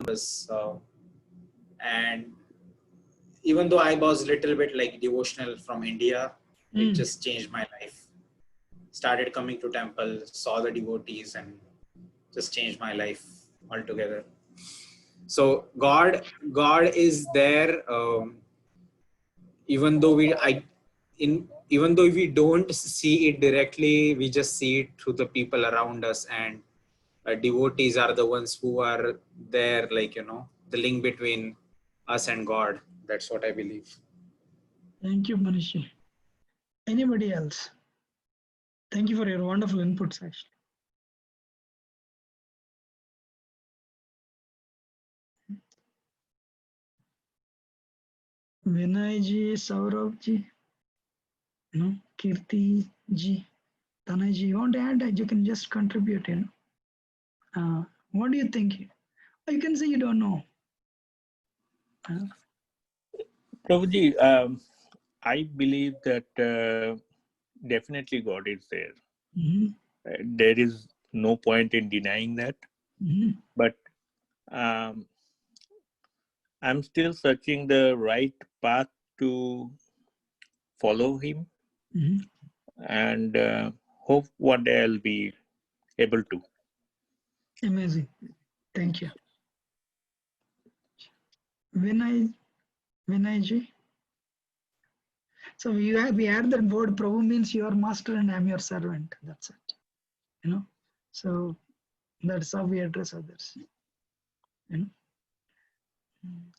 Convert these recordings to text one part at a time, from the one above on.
us. And even though I was a little bit like devotional from India, it just changed my life. Started coming to temple, saw the devotees, and just changed my life altogether. So God is there, even though even though we don't see it directly, we just see it through the people around us, and devotees are the ones who are there, like, the link between us and God. That's what I believe. Thank you, Manishi. Anybody else? Thank you for your wonderful inputs, actually. Vinay ji, Saurabh ji, no, Kirti ji, Tanay ji, you want to add? You can just contribute, what do you think? Or you can say you don't know. Prabhuji, I believe that definitely God is there. There is no point in denying that. But I'm still searching the right path to follow Him, and hope one day I'll be able to. Amazing. Thank you. Vinay ji. So we add that word Prabhu means your master and I'm your servant. That's it. So that's how we address others.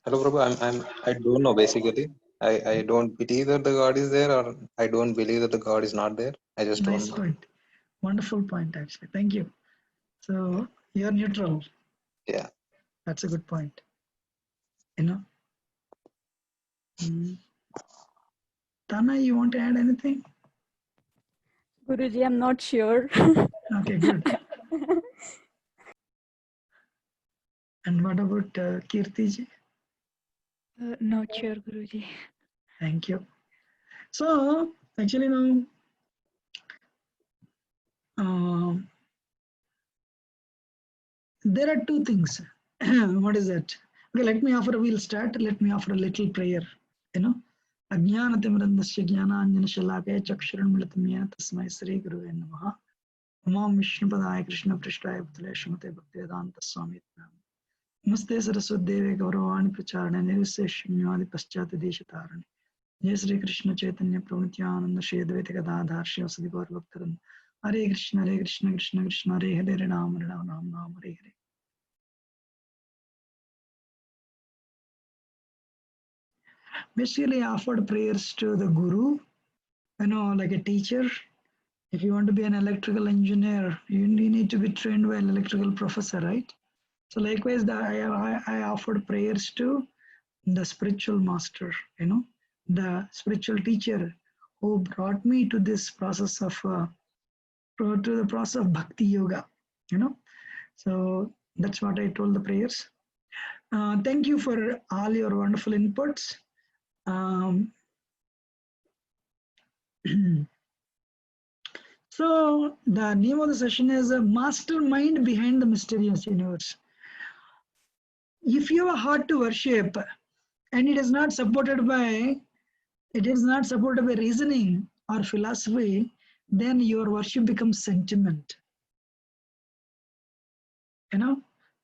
Hello, Prabhu. I don't know basically. I don't believe that the God is there, or I don't believe that the God is not there. I just don't know. Nice point. Wonderful point, actually. Thank you. So you're neutral. Yeah. That's a good point. Tana, you want to add anything? Guruji, I'm not sure. Okay, good. And what about Kirti ji? Not sure, Guruji. Thank you. So actually now, there are two things. What is that? Okay, we'll start. Let me offer a little prayer. Ajnanatimrandasya jnananjana shalakaya chakshuranmilitam yena tasmai Sri Guruve namaha. Umam Vishnupadaya Krishna Prishtaya Bhutale Srimate Bhaktivedanta Swami Namaste Saraswatdeve Gauravani Pracharane Nirviseshamyadi Paschati Deshatarane Jai Sri Krishna Chaitanya Prabhu-Nityananda Shri Advaita Gadadhar Shri Vasudhi Gaur Bhaktaran Hare Krishna Krishna Krishna Hare Hare Hare Ram Hare Hare. Basically, I offered prayers to the Guru, like a teacher. If you want to be an electrical engineer, you need to be trained by an electrical professor, right? So likewise, I offered prayers to the spiritual master, the spiritual teacher who brought me to this process of bhakti yoga, So that's what I told the prayers. Thank you for all your wonderful inputs. So the name of the session is a mastermind behind the mysterious universe. If you have a heart to worship and it is not supported by reasoning or philosophy, then your worship becomes sentiment.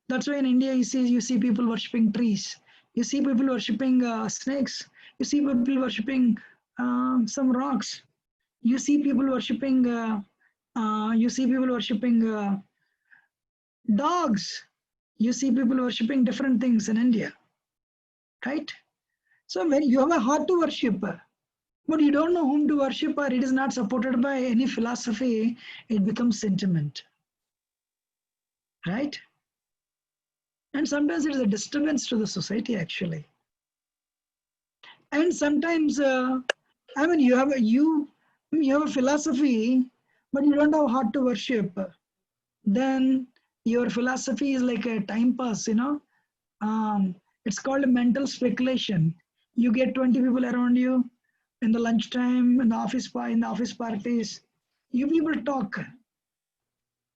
That's why in India you see people worshipping trees, you see people worshipping snakes, you see people worshipping some rocks, you see people worshipping dogs, you see people worshipping different things in India, right? So when you have a heart to worship, but you don't know whom to worship, or it is not supported by any philosophy, it becomes sentiment, right? And sometimes it is a disturbance to the society, actually. And sometimes, you have a philosophy, but you don't have a heart to worship. Then your philosophy is like a time pass, it's called a mental speculation. You get 20 people around you in the lunchtime, in the office parties. You people talk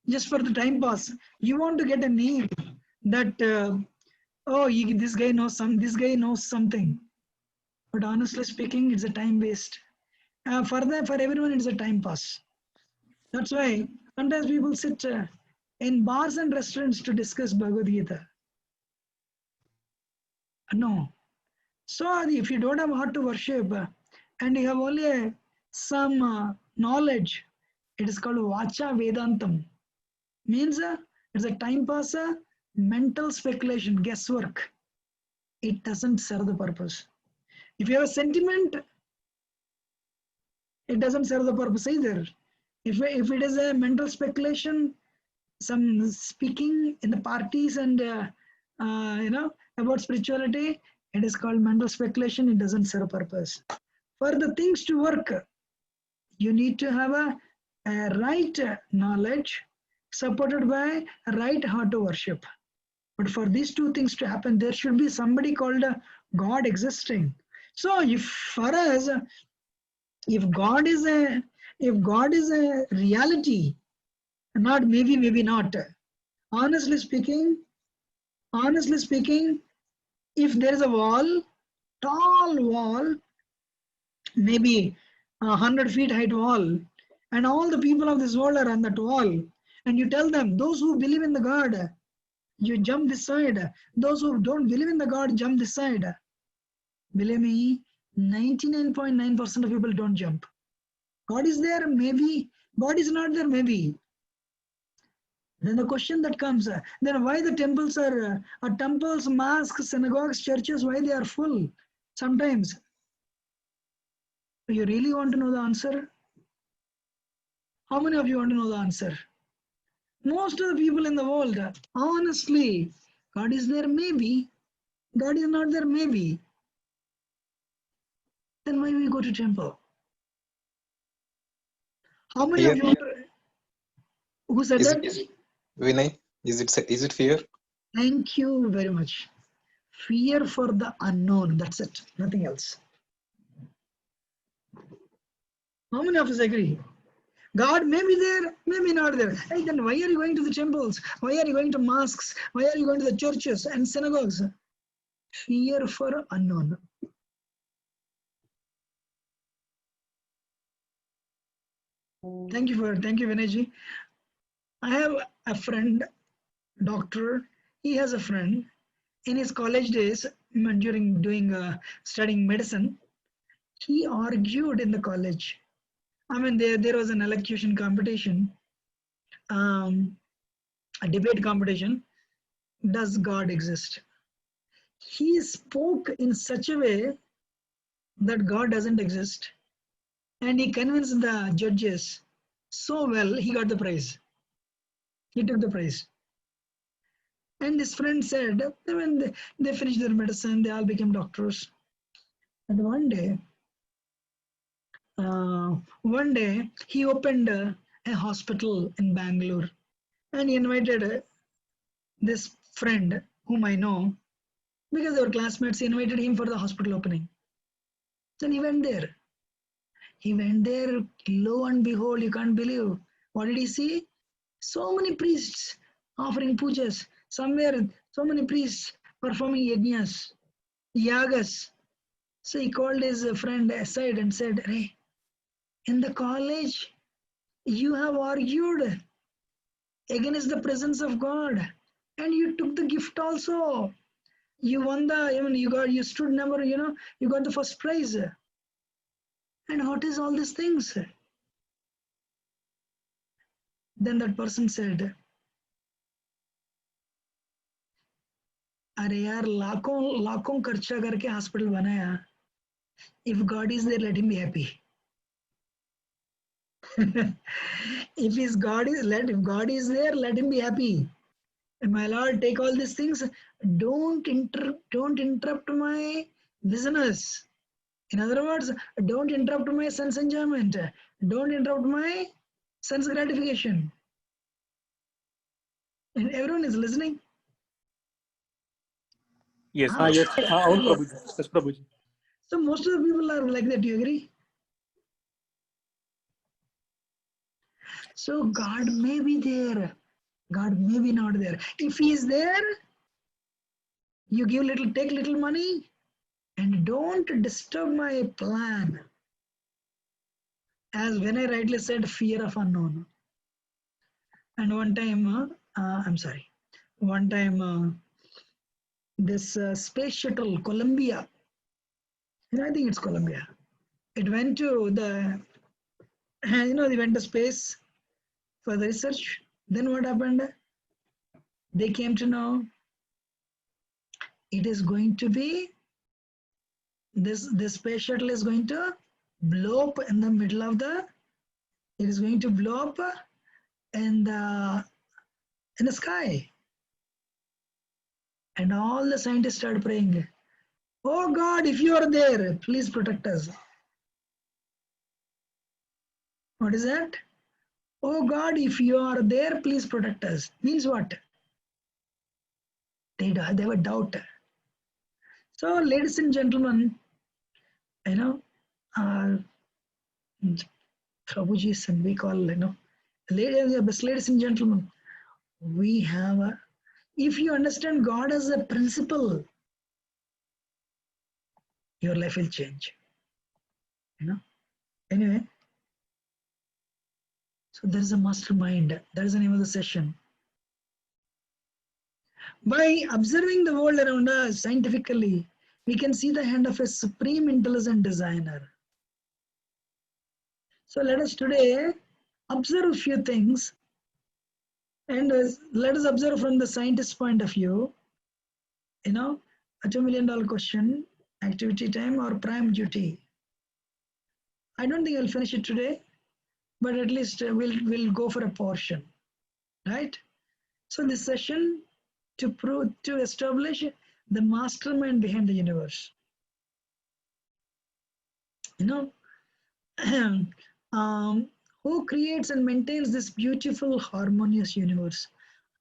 just for the time pass. You want to get a name that oh, this guy knows something. But honestly speaking, it's a time waste. For everyone, it's a time pass. That's why sometimes people sit in bars and restaurants to discuss Bhagavad-Gita. No. So if you don't have heart to worship and you have only some knowledge, it is called Vacha Vedantam. Means it's a time pass, mental speculation, guesswork. It doesn't serve the purpose. If you have a sentiment, it doesn't serve the purpose either. If it is a mental speculation, some speaking in the parties and about spirituality, it is called mental speculation. It doesn't serve a purpose. For the things to work, you need to have a right knowledge supported by a right heart to worship. But for these two things to happen, there should be somebody called God existing. So if for us, if God is a reality, not maybe not. Honestly speaking, if there is a wall, tall wall, maybe 100 feet height wall, and all the people of this world are on that wall, and you tell them, those who believe in the God, you jump this side. Those who don't believe in the God, jump this side. Believe me, 99.9% of people don't jump. God is there, maybe. God is not there, maybe. Then the question that comes, then why the temples are temples, mosques, synagogues, churches, why they are full? Sometimes. You really want to know the answer? How many of you want to know the answer? Most of the people in the world, honestly, God is there, maybe. God is not there, maybe. Then why we go to temple? How many Fear? of you who said Is that? it Vinay? Is it fear? Thank you very much. Fear for the unknown. That's it. Nothing else. How many of us agree? God may be there, maybe not there. Hey, then why are you going to the temples? Why are you going to mosques? Why are you going to the churches and synagogues? Fear for unknown. Thank you, Vinayji. I have a friend, doctor. He has a friend in his college days during studying medicine. He argued in the college. I mean, there was an elocution competition, a debate competition. Does God exist? He spoke in such a way that God doesn't exist, and he convinced the judges so well, he got the prize. He took the prize. And his friend said, when they finished their medicine, they all became doctors. And one day he opened a hospital in Bangalore, and he invited this friend whom I know, because they were classmates. He invited him for the hospital opening. Then he went there. Lo and behold, you can't believe. What did he see? So many priests offering pujas. Somewhere, so many priests performing yajnas, yagas. So he called his friend aside and said, "Hey, in the college, you have argued against the presence of God, and you took the gift also. You won you stood number, you got the first prize. And what is all these things?" Then that person said, अरे यार लाखों लाखों खर्चा करके hospital बनाया. If God is there, let him be happy. If God is there, let him be happy. And my Lord, take all these things. Don't interrupt my business. In other words, don't interrupt my sense enjoyment. Don't interrupt my sense gratification. And everyone is listening. Yes. Yes. Out, Yes. Prabhuji. Yes, Prabhuji. So most of the people are like that. Do you agree? So God may be there. God may be not there. If he is there, You take little money, and don't disturb my plan. As when I rightly said, fear of unknown. And one time, this space shuttle, Columbia, I think it's Columbia. It went to the, they went to space for the research. Then what happened? They came to know it is going to be, this space shuttle is going to blow up in the middle of it is going to blow up in the sky. And all the scientists started praying, oh God, if you are there, please protect us. What is that? Oh God, if you are there, please protect us. Means what? They have a doubt. So, ladies and gentlemen, Prabhuji, and we call, ladies and gentlemen, we have if you understand God as a principle, your life will change. Anyway, so there is a mastermind. That is the name of the session. By observing the world around us scientifically, we can see the hand of a supreme intelligent designer. So let us today observe a few things, and let us observe from the scientist's point of view. A $2 million question, activity time or prime duty. I don't think I'll finish it today, but at least we'll go for a portion, right? So this session to establish the mastermind behind the universe. Who creates and maintains this beautiful, harmonious universe?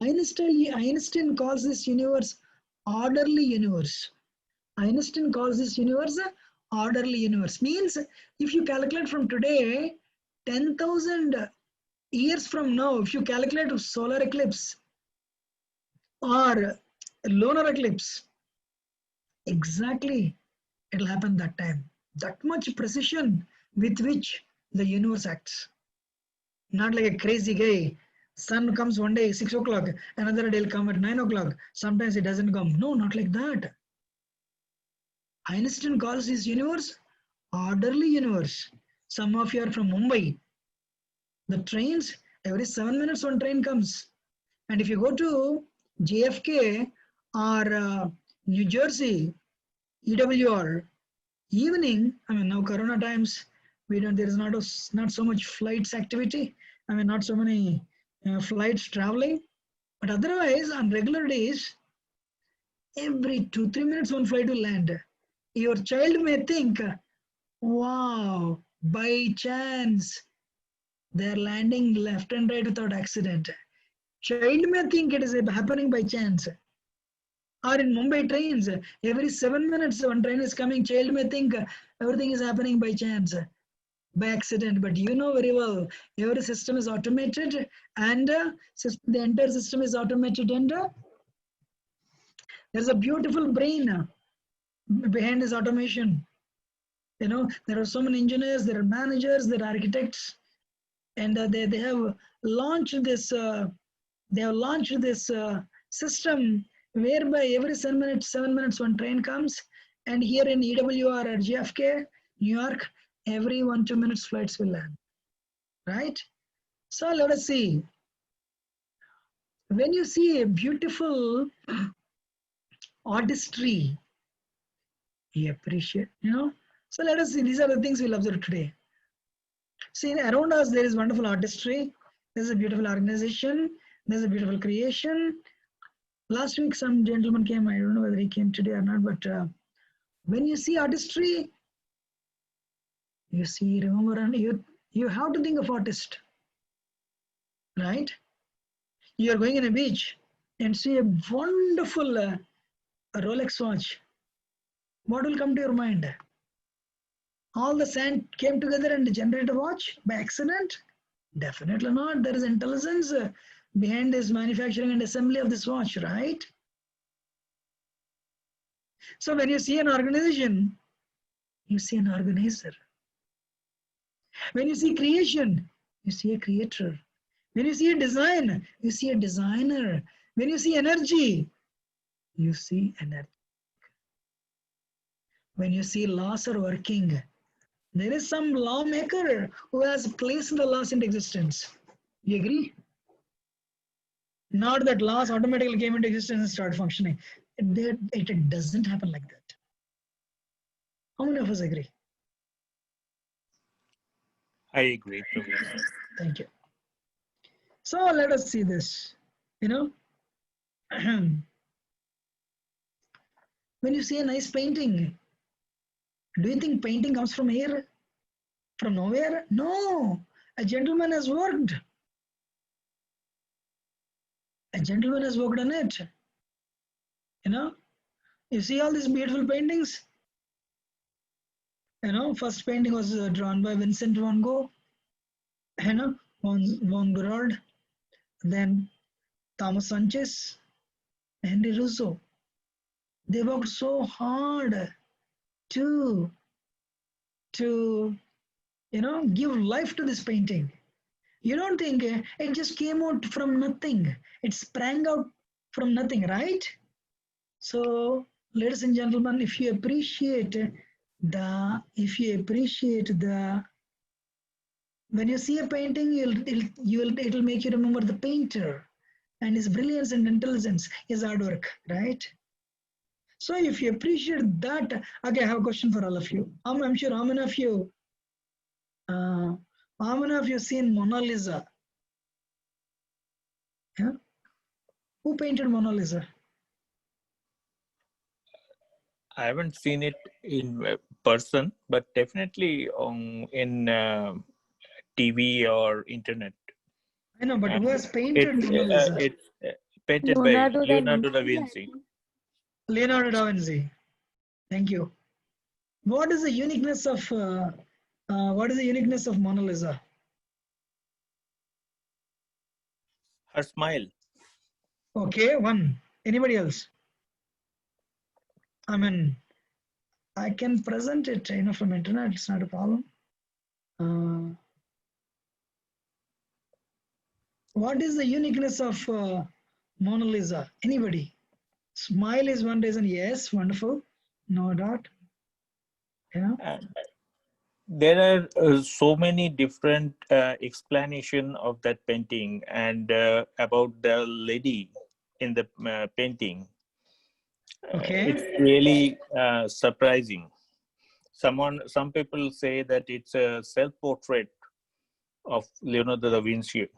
Einstein calls this universe orderly universe. Einstein calls this universe orderly universe. Means if you calculate from today, 10,000 years from now, if you calculate solar eclipse or lunar eclipse, exactly it will happen that time. That much precision with which the universe acts. Not like a crazy guy. Sun comes one day 6 o'clock, another day will come at 9 o'clock. Sometimes it doesn't come. No, not like that. Einstein calls his universe orderly universe. Some of you are from Mumbai. The trains, every 7 minutes one train comes. And if you go to JFK or New Jersey, EWR, evening, now Corona times, there is not so much flights activity. Not so many flights traveling. But otherwise, on regular days, every 2-3 minutes one flight will land. Your child may think, wow, by chance, they're landing left and right without accident. Child may think it is happening by chance. Or in Mumbai trains, every 7 minutes one train is coming, child may think everything is happening by chance, by accident. But you know very well, every system is automated and the entire system is automated, and there's a beautiful brain behind this automation. There are so many engineers, there are managers, there are architects, and they have launched this system whereby every 7 minutes one train comes, and here in EWR or JFK, New York, every 1-2 minutes flights will land, right? So let us see. When you see a beautiful artistry, you appreciate, So let us see, these are the things we'll observe today. See, around us there is wonderful artistry, there's a beautiful organization, there's a beautiful creation. Last week some gentleman came, I don't know whether he came today or not, but when you see artistry, you see, remember, and you have to think of artist, right? You are going in a beach and see a wonderful Rolex watch. What will come to your mind? All the sand came together and generated a watch by accident? Definitely not. There is intelligence behind this manufacturing and assembly of this watch, right? So when you see an organization, you see an organizer. When you see creation, you see a creator. When you see a design, you see a designer. When you see energy, you see energy. When you see laws are working, there is some lawmaker who has placed the laws into existence. You agree? Not that laws automatically came into existence and started functioning. It doesn't happen like that. How many of us agree? I agree, Prabhu. Thank you. So let us see this. You know, when you see a nice painting, do you think painting comes from here? From nowhere? No. A gentleman has worked. A gentleman has worked on it. You know, you see all these beautiful paintings. You know, first painting was drawn by Vincent van Gogh. You know, von Gerard. Then Thomas Sanchez, Henry Rousseau. They worked so hard to give life to this painting. You don't think it just came out from nothing. It sprang out from nothing, right? So, ladies and gentlemen, if you appreciate when you see a painting, it'll make you remember the painter and his brilliance and intelligence, his hard work, right? So if you appreciate that, okay, I have a question for all of you. I'm sure how many of you seen Mona Lisa? Yeah? Who painted Mona Lisa? I haven't seen it in person, but definitely in TV or internet. I know, but And who has painted Mona Lisa? It's painted by Leonardo da Vinci. Leonardo da Vinci. Thank you. What is the uniqueness of Mona Lisa? Her smile. Okay, one. Anybody else? I mean, I can present it, from internet. It's not a problem. What is the uniqueness of Mona Lisa? Anybody? Smile is one reason. Yes, wonderful. No doubt. Yeah. There are so many different explanation of that painting and about the lady in the painting. Okay. It's really surprising. Some people say that it's a self-portrait of Leonardo da Vinci.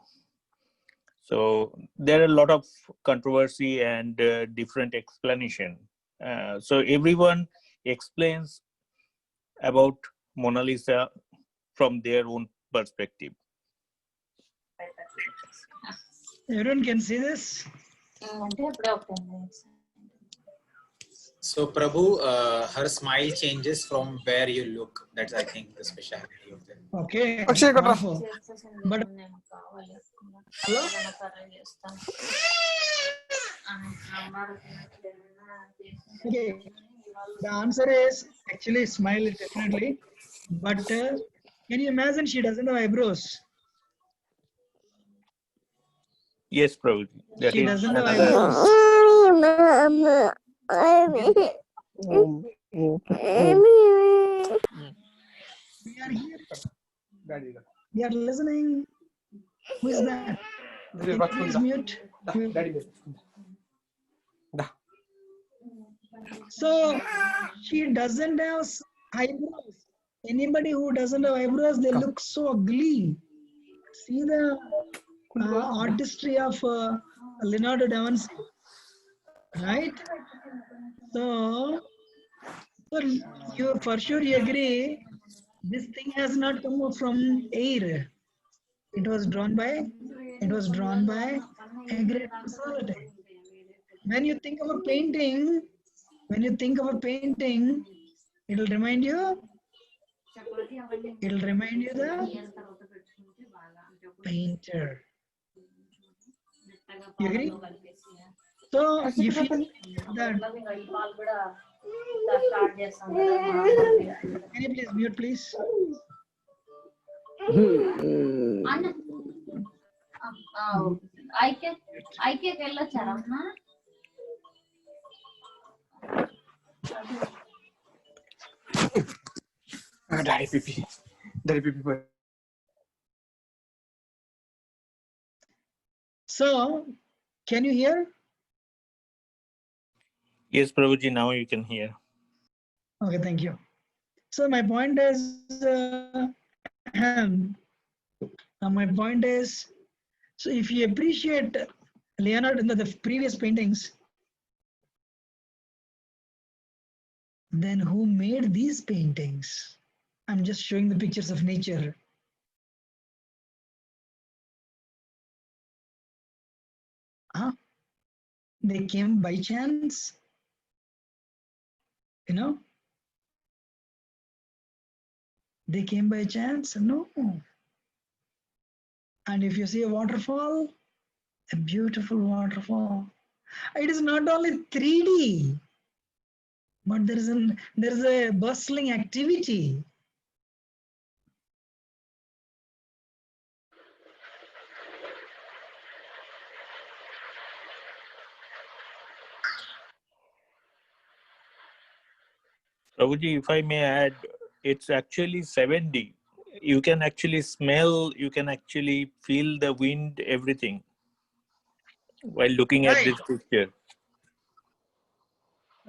So there are a lot of controversy and different explanation. So everyone explains about Mona Lisa from their own perspective. Everyone can see this? So Prabhu, her smile changes from where you look. That's, I think, the speciality of them. Okay. Wonderful. But hello? Okay. The answer is actually smile is definitely. But can you imagine she doesn't have eyebrows? Yes, Prabhu. That She is doesn't have another. eyebrows. We are here. We are listening. Who is that? Please mute. So she doesn't have eyebrows. Anybody who doesn't have eyebrows, they look so ugly. See the artistry of Leonardo da Vinci, right? So you for sure you agree. This thing has not come out from air. It was drawn by a great personality. When you think of a painting, it'll remind you the painter. You agree? So if you that, can you please mute, please? So, can you hear? Yes, Prabhuji, now you can hear. Okay, thank you. So my point is, my point is, so if you appreciate Leonardo in the previous paintings, then who made these paintings? I'm just showing the pictures of nature. Huh? They came by chance, you know? They came by chance? No. And if you see a waterfall, a beautiful waterfall, it is not only 3D, but there is a bustling activity. Prabhuji, if I may add, it's actually 7D. You can actually smell, you can actually feel the wind, everything while looking at Right, this picture.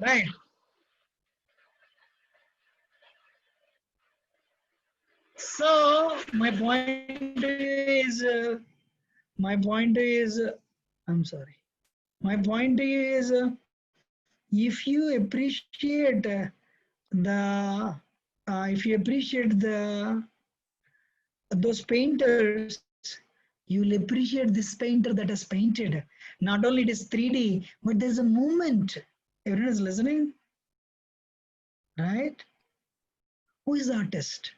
right. So I'm sorry. My point is, if you appreciate if you appreciate those painters, you'll appreciate this painter that has painted. Not only it is 3D, but there's a movement. Everyone is listening, right? Who is the artist?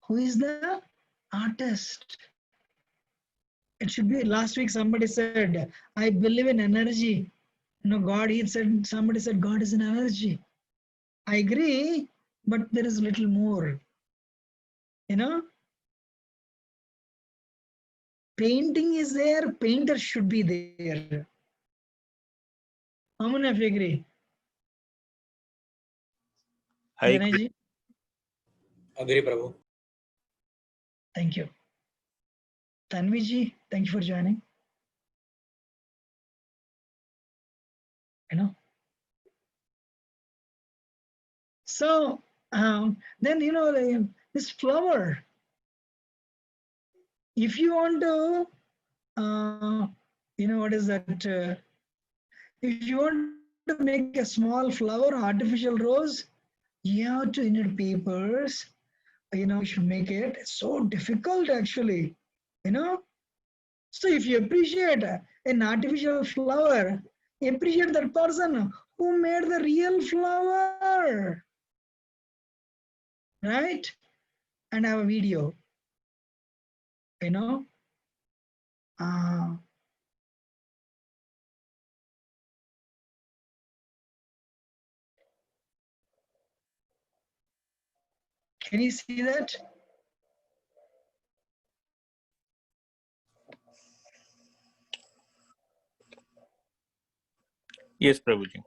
Who is the artist? It should be, last week somebody said, I believe in energy. God, somebody said God is an energy. I agree, but there is little more. Painting is there, painter should be there. How many of you agree? I agree. Vinayji? Agree, Prabhu. Thank you. Tanviji, thank you for joining. So then this flower. If you want to, what is that? If you want to make a small flower, artificial rose, you have to papers. You should make it. It's so difficult actually. So if you appreciate an artificial flower, appreciate that person who made the real flower, right? And have a video. Uh, can you see that? Yes, Prabhuji.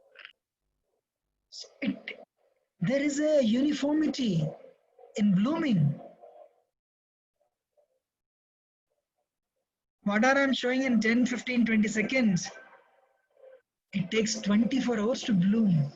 There is a uniformity in blooming. Whatever I'm showing in 10, 15, 20 seconds, it takes 24 hours to bloom.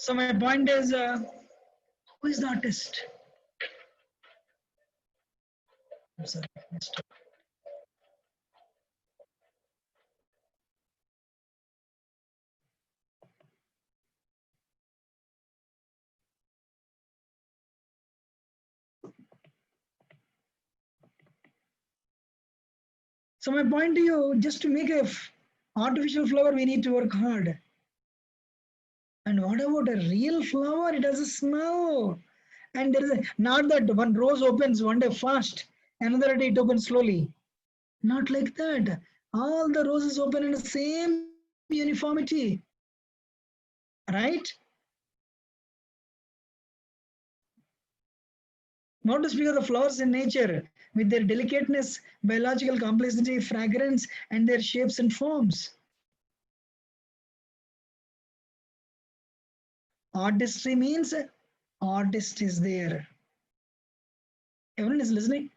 So my point is, Who is the artist? I'm sorry, I missed it. So my point to you, just to make a artificial flower, we need to work hard. And what about a real flower? It has a smell. And there is not that one rose opens one day fast, another day it opens slowly. Not like that. All the roses open in the same uniformity. Right? Not to speak of the flowers in nature, with their delicateness, biological complexity, fragrance, and their shapes and forms. Artistry means artist is there. Everyone is listening?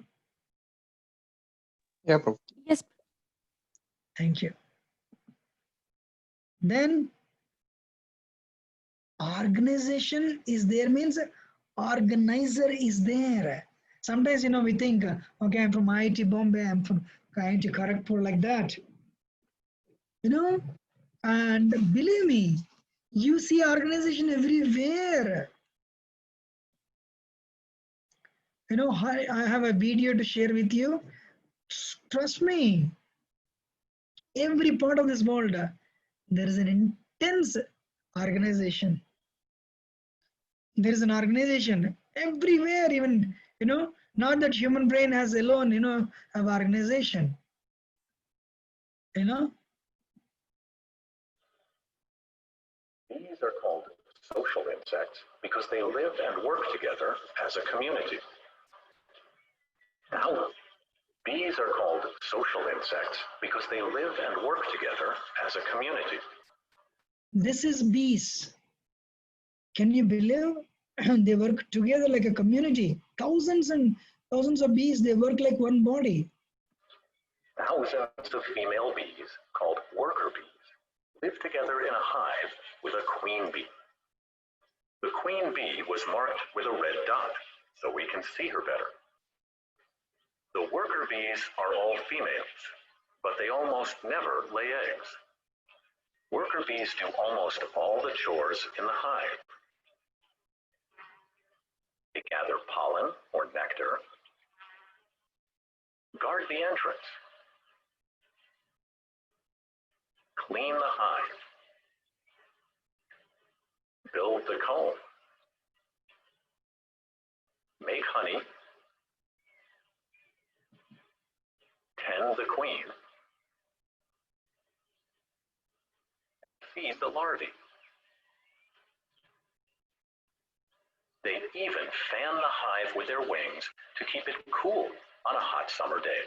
Yeah, Prabhu. Yes. Thank you. Then organization is there means organizer is there. Sometimes, we think, okay, I'm from IIT Bombay, I'm from IIT Kharagpur, like that. And believe me, you see organization everywhere. I have a video to share with you. Trust me, every part of this world, there is an intense organization. There is an organization everywhere, even, not that human brain has alone, have organization. These are called social insects because they live and work together as a community. Now, bees are called social insects because they live and work together as a community. This is bees. Can you believe? They work together like a community. Thousands and thousands of bees, they work like one body. Thousands of female bees, called worker bees, live together in a hive with a queen bee. The queen bee was marked with a red dot, so we can see her better. The worker bees are all females, but they almost never lay eggs. Worker bees do almost all the chores in the hive. They gather pollen or nectar, guard the entrance, clean the hive, build the comb, make honey, tend the queen, feed the larvae. They even fan the hive with their wings to keep it cool on a hot summer day.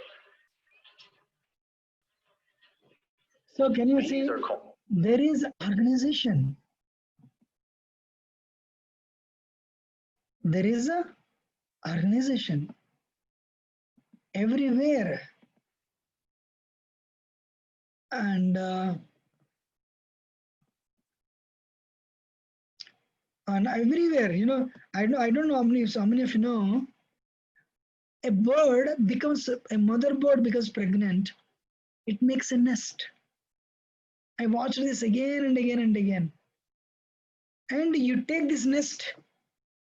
So can you Bees see, are called there is organization. There is a organization everywhere. And everywhere, I don't know how many of you know, a bird becomes, a mother bird becomes pregnant, it makes a nest. I watched this again and again and again. And you take this nest,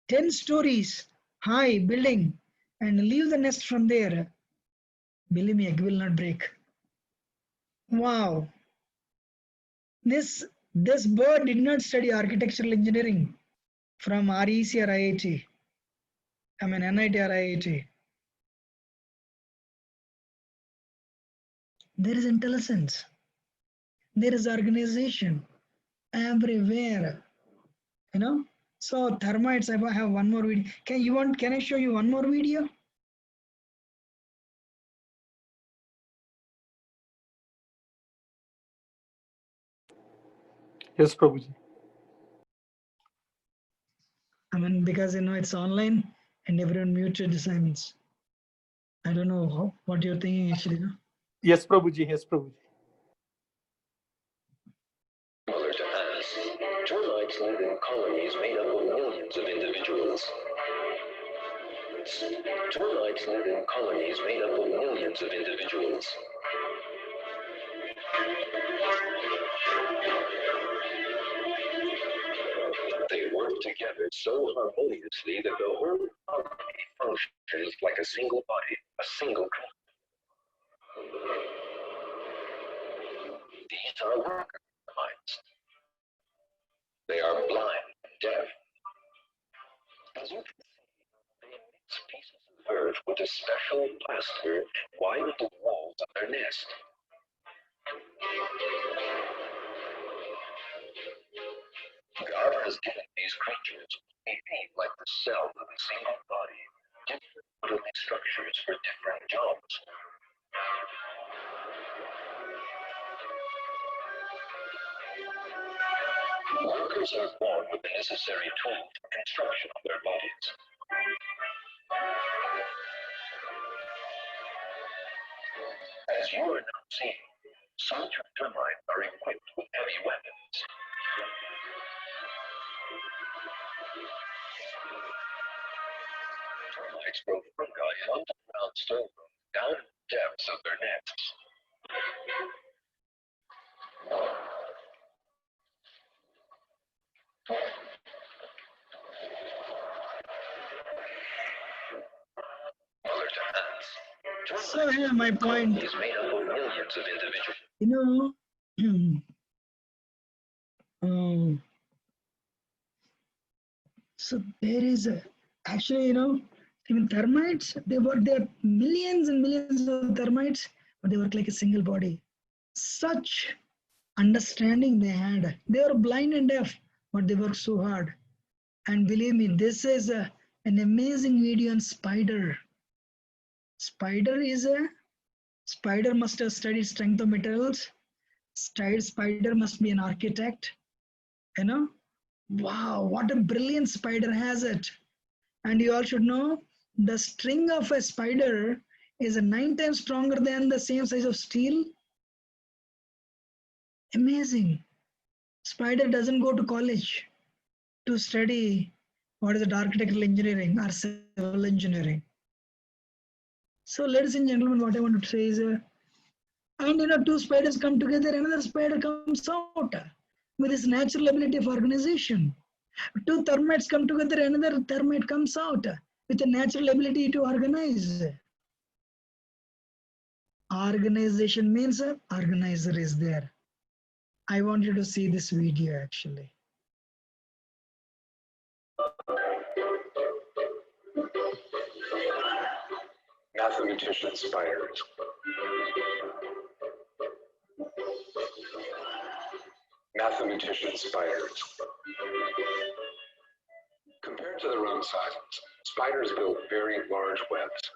10 stories high building, and leave the nest from there. Believe me, egg will not break. Wow. This bird did not study architectural engineering from REC or IIT. I mean NIT or IIT. There is intelligence. There is organization everywhere. So termites, I have one more video. Can I show you one more video? Yes, Prabhuji. I mean, because it's online and everyone muted the silence. I don't know what you're thinking actually. No? Yes, Prabhuji. Yes, Prabhuji. similar to ants. Termites live in colonies made up of millions millions of individuals. Termites live in colonies made up of millions of individuals. They work together so harmoniously that the whole colony functions like a single body, a single colony. These are worker termites. They are blind and deaf. As you can see, they mix pieces of earth with a special plaster wide at the walls of their nest. God has given these creatures a being like the cell of a single body, different bodily structures for different jobs. Workers are born with the necessary tools for construction of their bodies. As you are now seeing, soldier termites are equipped with heavy weapons. Termites grow fungi in underground storerooms down in the depths of their nests. Mother to ants. So here my point. Is made up of millions of individuals. So there is actually, even termites, there are millions and millions of termites, but they work like a single body. Such understanding they had. They were blind and deaf, but they worked so hard. And believe me, this is an amazing video on spider. Spider must have studied strength of materials. Spider must be an architect. Wow, what a brilliant spider has it. And you all should know, the string of a spider is 9 times stronger than the same size of steel. Amazing. Spider doesn't go to college to study what is it, architectural engineering or civil engineering. So ladies and gentlemen, what I want to say is, and two spiders come together, another spider comes out with this natural ability of organization. Two termites come together, another termite comes out with a natural ability to organize. Organization means organizer is there. I want you to see this video actually. Mathematician spiders. Mathematician spiders. Compared to their own sizes, spiders build very large webs.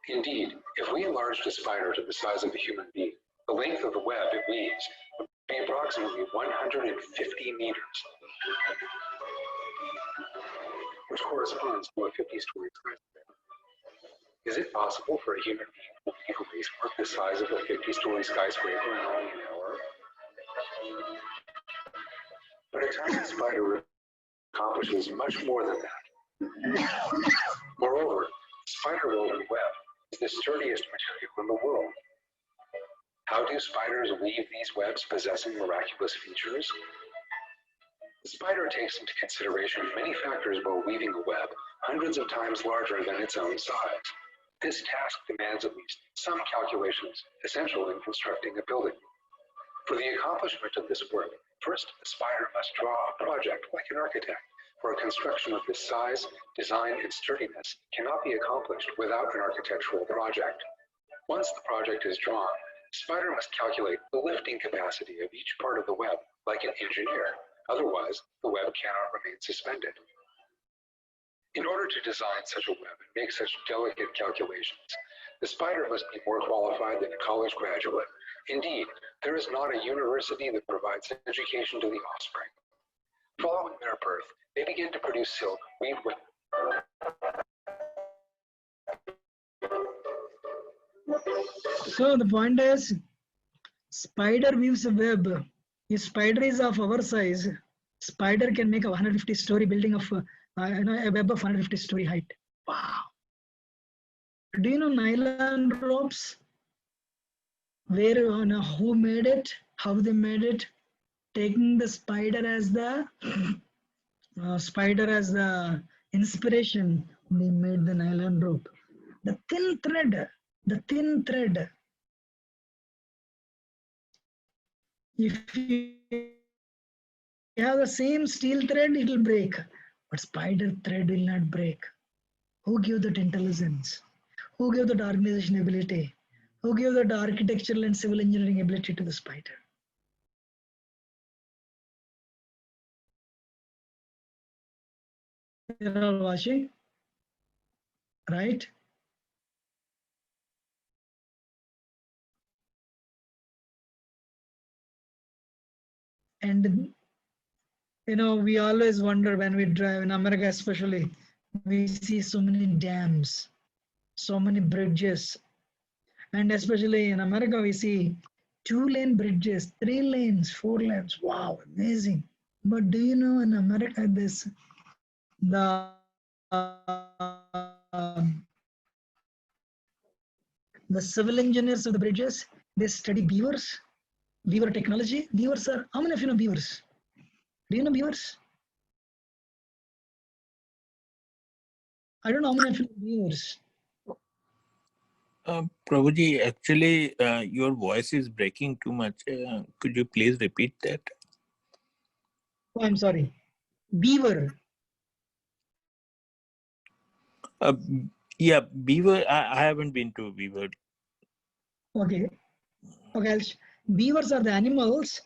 Indeed, if we enlarged a spider to the size of a human being, the length of the web it weaves would be approximately 150 meters, which corresponds to a 50-story skyscraper. Is it possible for a human being to weave a lacework the size of a 50-story skyscraper in only an hour? But a tiny spider accomplishes much more than that. Moreover, spider-woven web is the sturdiest material in the world. How do spiders weave these webs possessing miraculous features? The spider takes into consideration many factors while weaving a web hundreds of times larger than its own size. This task demands at least some calculations essential in constructing a building. For the accomplishment of this work, first the spider must draw a project like an architect, for a construction of this size, design, and sturdiness cannot be accomplished without an architectural project. Once the project is drawn, the spider must calculate the lifting capacity of each part of the web like an engineer. Otherwise, the web cannot remain suspended. In order to design such a web and make such delicate calculations, the spider must be more qualified than a college graduate. Indeed, there is not a university that provides education to the offspring. Following their birth, they begin to produce silk weaved with. So the point is, spider weaves a web, if spider is of our size, spider can make a 150-story building of a web of 150-story height. Wow. Do you know nylon ropes? Where, who made it? How they made it? Taking the spider as the inspiration, they made the nylon rope. The thin thread. If you have the same steel thread, it will break. But spider thread will not break. Who gave that intelligence? Who gave that organization ability? Who gave that architectural and civil engineering ability to the spider? You're all watching, right? And we always wonder when we drive in America, especially, we see so many dams, so many bridges, and especially in America, we see 2-lane bridges, 3 lanes, 4 lanes. Wow, amazing! But do you know in America, the civil engineers of the bridges, they study beavers, beaver technology. Beavers are, how many of you know beavers? Do you know beavers? I don't know how many of you know beavers. Prabhuji, actually, your voice is breaking too much. Could you please repeat that? Oh, I'm sorry. Beaver. Yeah, beaver. I haven't been to beaver. Okay. Beavers are the animals.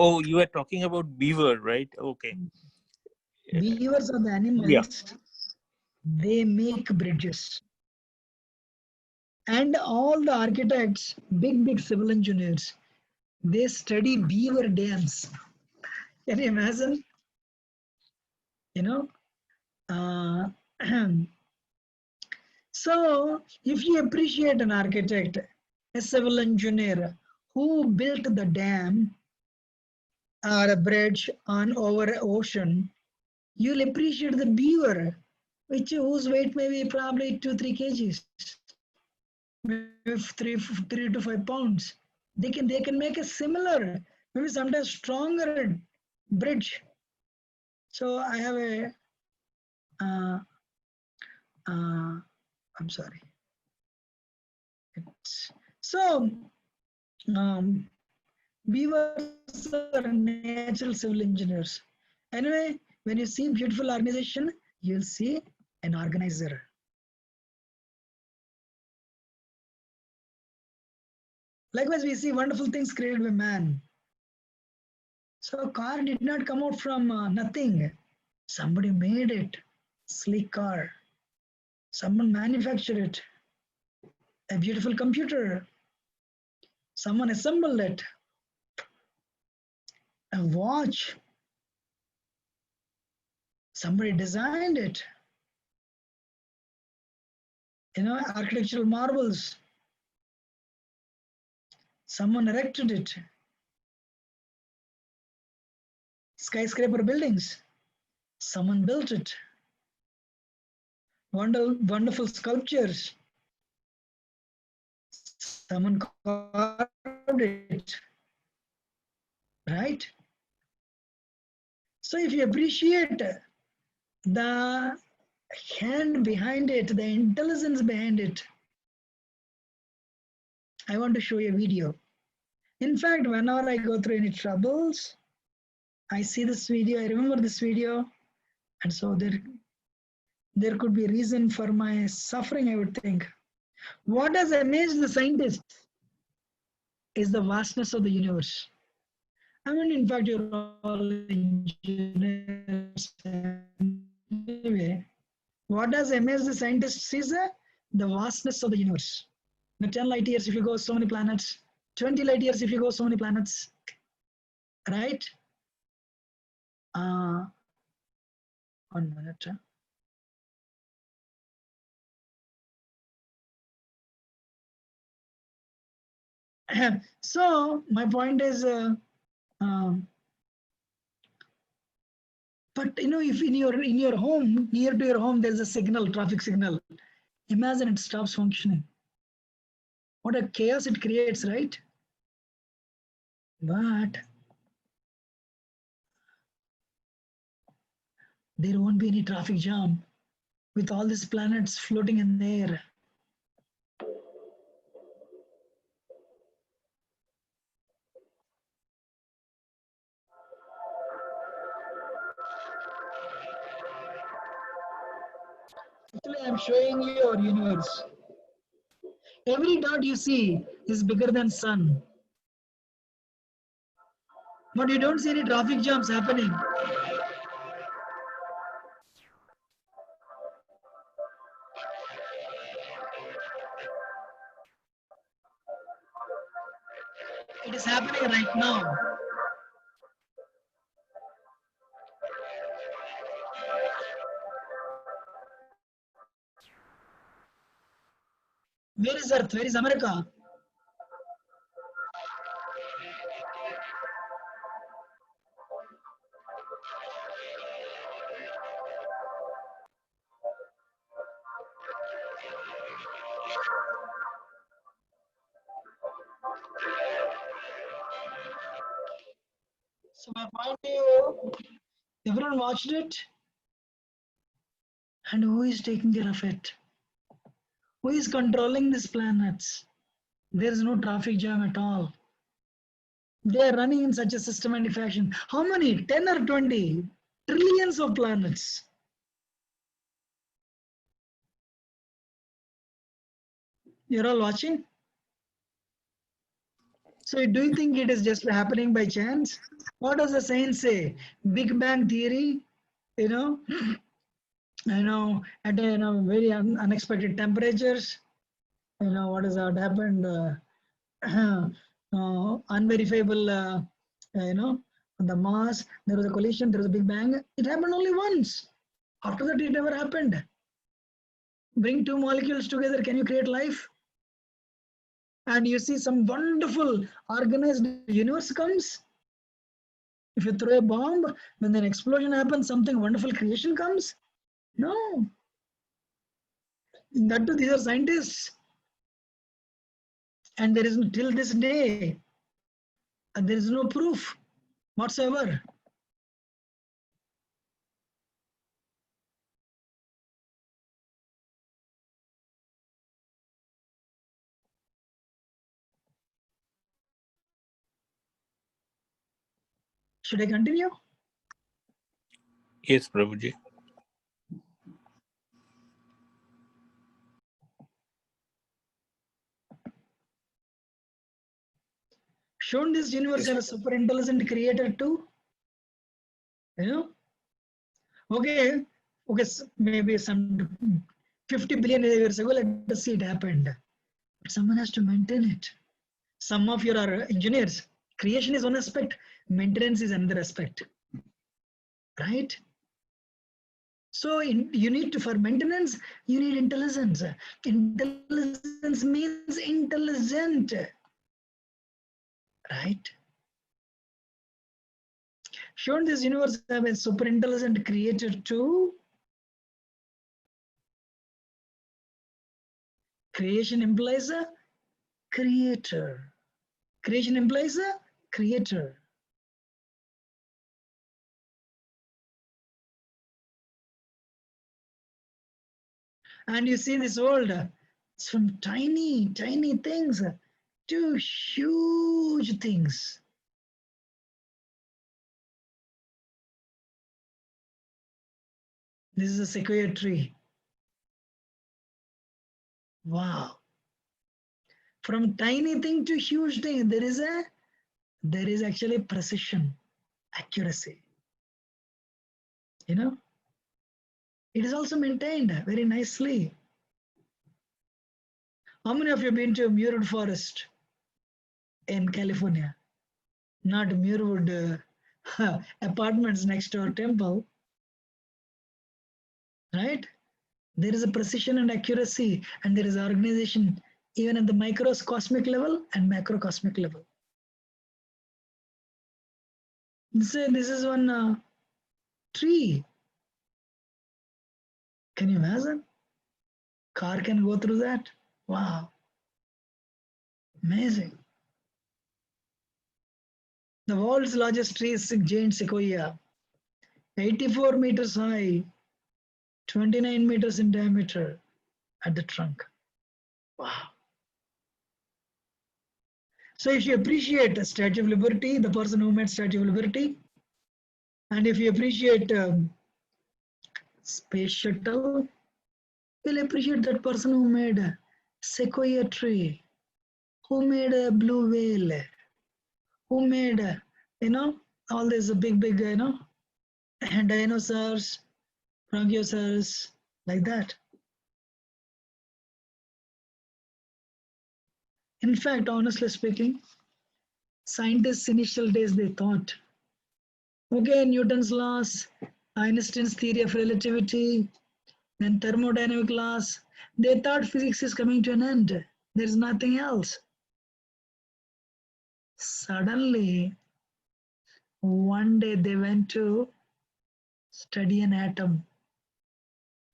Oh, you are talking about beaver, right? Okay. Beavers are the animals. Yeah. They make bridges. And all the architects, big civil engineers, they study beaver dams. Can you imagine? Uh, so if you appreciate an architect, a civil engineer who built the dam or a bridge on over an ocean, you'll appreciate the beaver, whose weight may be probably 2-3 kgs, maybe 3 to 5 pounds. They can make a similar, maybe sometimes stronger bridge. So I have a I'm sorry. So beavers are natural civil engineers. Anyway, when you see beautiful organization, you'll see an organizer. Likewise, we see wonderful things created by man. So car did not come out from nothing. Somebody made it. Sleek car. Someone manufactured it. A beautiful computer. Someone assembled it. A watch. Somebody designed it. Architectural marvels. Someone erected it. Skyscraper buildings. Someone built it. Wonderful sculptures. Someone carved it. Right? So if you appreciate the hand behind it, the intelligence behind it, I want to show you a video. In fact, whenever I go through any troubles, I see this video, I remember this video, and so there could be a reason for my suffering, I would think. What has amazed the scientists is the vastness of the universe. I mean, in fact, you're all engineers anyway. What has amazed the scientists is the vastness of the universe. The 10 light years if you go so many planets, 20 light years if you go so many planets, right? 1 minute. So my point is, But if in your home, near to your home, there's a signal, traffic signal. Imagine it stops functioning. What a chaos it creates, right? But there won't be any traffic jam with all these planets floating in the air. Actually, I'm showing you our universe. Every dot you see is bigger than sun. But you don't see any traffic jams happening. It is happening right now. Where is Earth? Where is America? So my point to you, everyone watched it? And who is taking care of it? Who is controlling these planets? There is no traffic jam at all. They are running in such a systematic fashion. How many? 10 or 20? Trillions of planets. You're all watching? So do you think it is just happening by chance? What does the science say? Big Bang theory, at very unexpected temperatures. What has that happened? Unverifiable, the mass, there was a collision, there was a Big Bang. It happened only once. After that, it never happened. Bring two molecules together, can you create life? And you see some wonderful organized universe comes. If you throw a bomb, when an explosion happens, something wonderful creation comes? No. That too, these are scientists. And there is, till this day, there is no proof whatsoever. Should I continue? Yes, Prabhuji. Shouldn't this universe have a super intelligent creator too? Okay, maybe some 50 billion years ago, let us see it happened. But someone has to maintain it. Some of you are engineers. Creation is one aspect, maintenance is another aspect. Right? So you need to, for maintenance, you need intelligence. Intelligence means intelligent. Right? Shouldn't this universe have a super intelligent creator too? Creation implies a creator. Creation implies a creator. And you see this world, it's from tiny, tiny things to huge things. This is a sequoia tree. Wow. From tiny thing to huge thing, there is actually precision, accuracy. It is also maintained very nicely. How many of you have been to Muirwood Forest in California? Not Muirwood apartments next to our temple. Right? There is a precision and accuracy, and there is organization even at the microcosmic level and macrocosmic level. Say this is one tree. Can you imagine? Car can go through that? Wow, amazing. The world's largest tree is giant sequoia, 84 meters high, 29 meters in diameter at the trunk. Wow. So if you appreciate the Statue of Liberty, the person who made Statue of Liberty, and if you appreciate space shuttle, you'll appreciate that person who made a sequoia tree, who made a blue whale, who made, all these big, dinosaurs, brachiosaurs, like that. In fact, honestly speaking, scientists initial days, they thought, okay, Newton's laws, Einstein's theory of relativity, then thermodynamic laws, they thought physics is coming to an end. There's nothing else. Suddenly, one day they went to study an atom.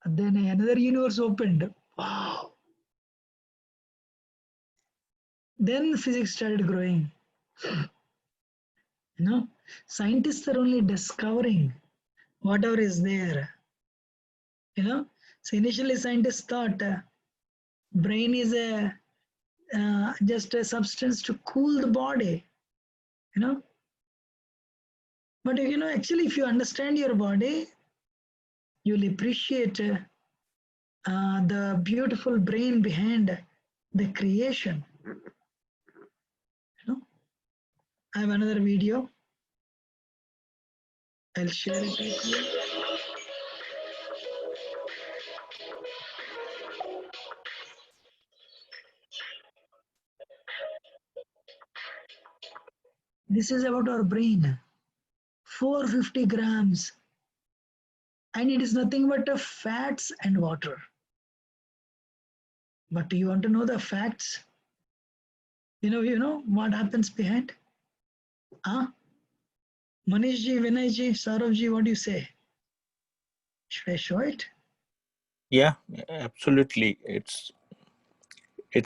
And then another universe opened. Wow. Then physics started growing. Scientists are only discovering whatever is there. So initially scientists thought brain is just a substance to cool the body. But actually, if you understand your body, you'll appreciate the beautiful brain behind the creation. I have another video. I'll share it with you. This is about our brain. 450 grams. And it is nothing but fats and water. But do you want to know the facts? You know what happens behind? Manishji, Vinayji, Sauravji, what do you say? Should I show it? Yeah, absolutely. It's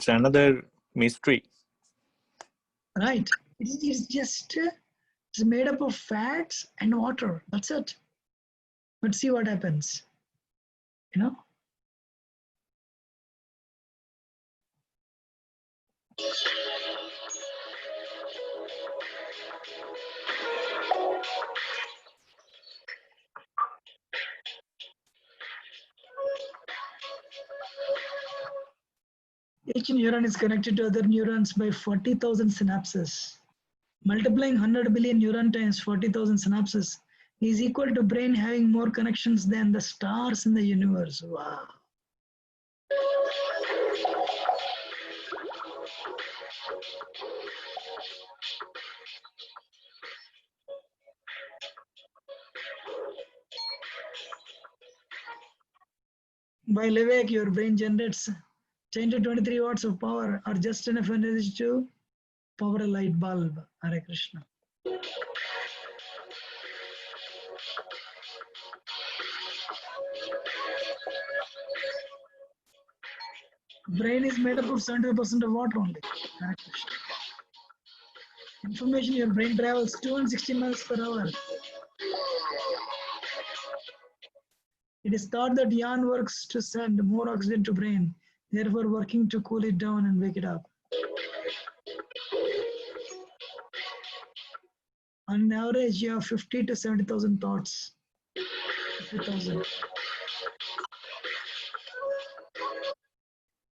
another mystery. Right. It's just it's made up of fats and water. That's it. But see what happens. Each neuron is connected to other neurons by 40,000 synapses. Multiplying 100 billion neuron times 40,000 synapses is equal to brain having more connections than the stars in the universe. Wow. While awake, your brain generates 10 to 23 watts of power, or just enough energy to power a light bulb. Hare Krishna. Brain is made up of 70% of water only. Hare Krishna. Information, your brain travels 260 miles per hour. It is thought that yarn works to send more oxygen to brain, therefore working to cool it down and wake it up. On average, you have 50 to 70,000 thoughts. 50,000.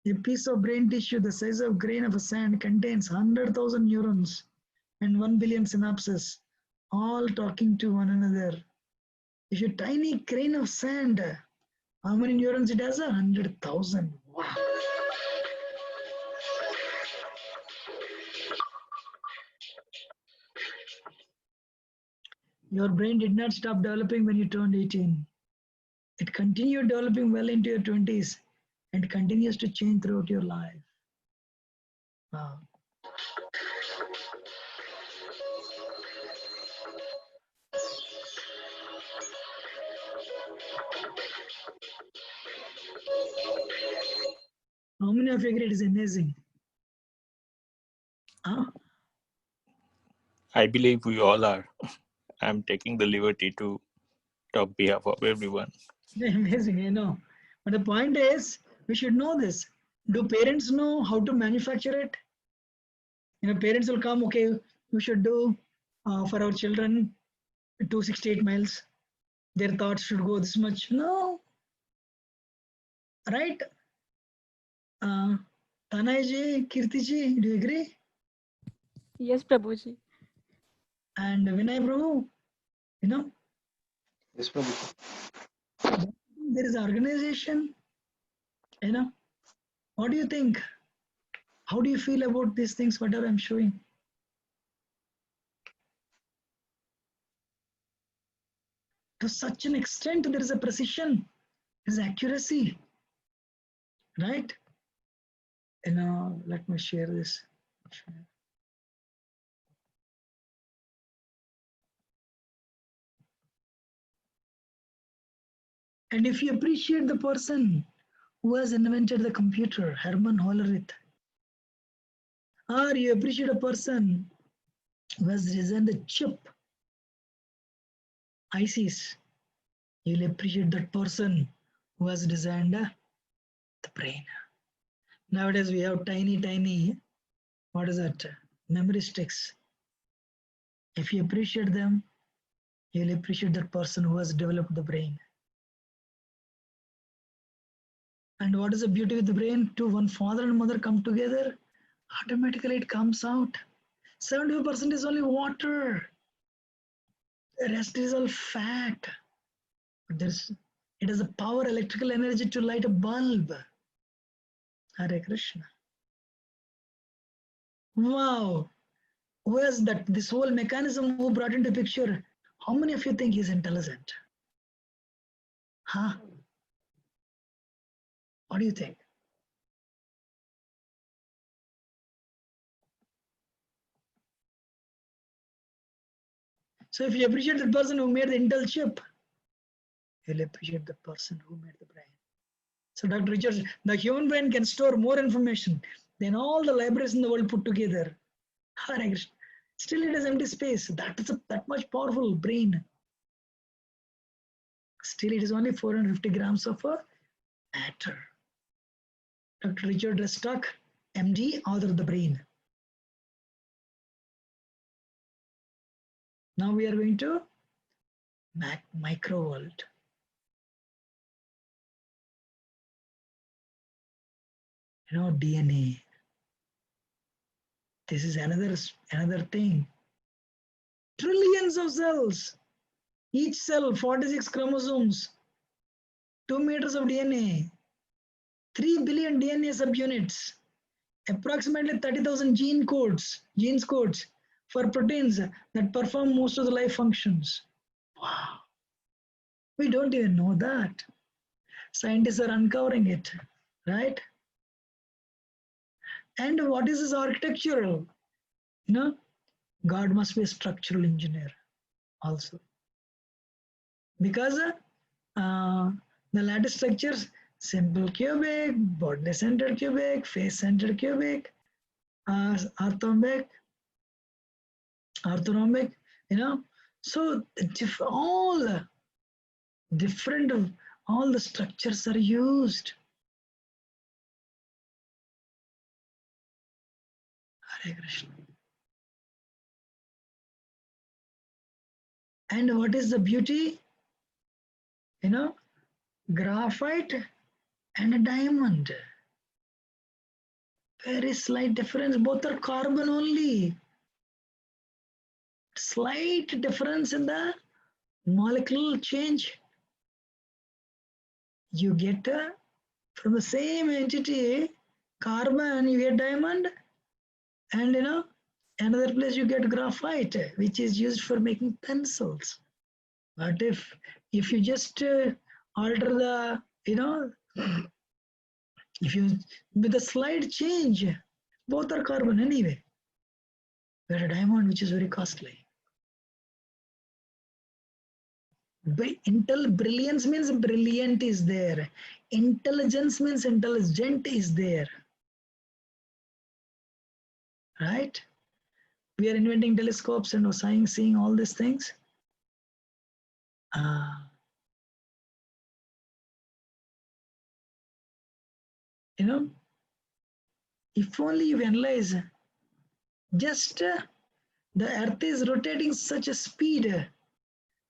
A piece of brain tissue the size of a grain of sand contains 100,000 neurons and 1 billion synapses, all talking to one another. If a tiny grain of sand, how many neurons it has? 100,000. Wow. Your brain did not stop developing when you turned 18. It continued developing well into your 20s and continues to change throughout your life. Wow. How many of you agree it is amazing? Huh? I believe we all are. I'm taking the liberty to talk behalf of everyone. Amazing, I know. But the point is, we should know this. Do parents know how to manufacture it? Parents will come, okay, we should do for our children 268 miles. Their thoughts should go this much. No, right? Tanayji, Kirtiji, do you agree? Yes, Prabhuji. And Vinay Prabhu, Yes, Prabhuji. there is an organization, what do you think? How do you feel about these things, whatever I'm showing? To such an extent, there is a precision, there is accuracy, right? Let me share this. And if you appreciate the person who has invented the computer, Herman Hollerith, or you appreciate a person who has designed the chip, ISIS, you'll appreciate that person who has designed the brain. Nowadays we have tiny, what is that? Memory sticks. If you appreciate them, you'll appreciate that person who has developed the brain. And what is the beauty with the brain? To one father and mother come together, automatically it comes out. 75% is only water. The rest is all fat. But it has a power, electrical energy to light a bulb. Hare Krishna. Wow. Who is that? This whole mechanism who brought into picture? How many of you think he's intelligent? Huh? What do you think? So if you appreciate the person who made the Intel chip, you'll appreciate the person who made the brain. So Dr. Richards, the human brain can store more information than all the libraries in the world put together. Hare Krishna. Still it has empty space. That is that much powerful brain. Still it is only 450 grams of matter. Dr. Richard Restock, MD, author of the brain. Now we are going to micro world. DNA. This is another thing. Trillions of cells. Each cell, 46 chromosomes, 2 meters of DNA, 3 billion DNA subunits, approximately 30,000 genes codes for proteins that perform most of the life functions. Wow. We don't even know that. Scientists are uncovering it, right? And what is this architectural? God must be a structural engineer also. Because the lattice structures, simple cubic, body centered cubic, face centered cubic, orthorhombic, so all the structures are used. Hare Krishna. And what is the beauty? Graphite and a diamond. Very slight difference. Both are carbon only. Slight difference in the molecular change. You get from the same entity, carbon, you get diamond, and another place you get graphite, which is used for making pencils. But if you just alter the, if you with a slight change, both are carbon anyway. But a diamond, which is very costly. Brilliance means brilliant is there. Intelligence means intelligent is there. Right? We are inventing telescopes and seeing all these things. You know, if only you analyze, just the earth is rotating such a speed.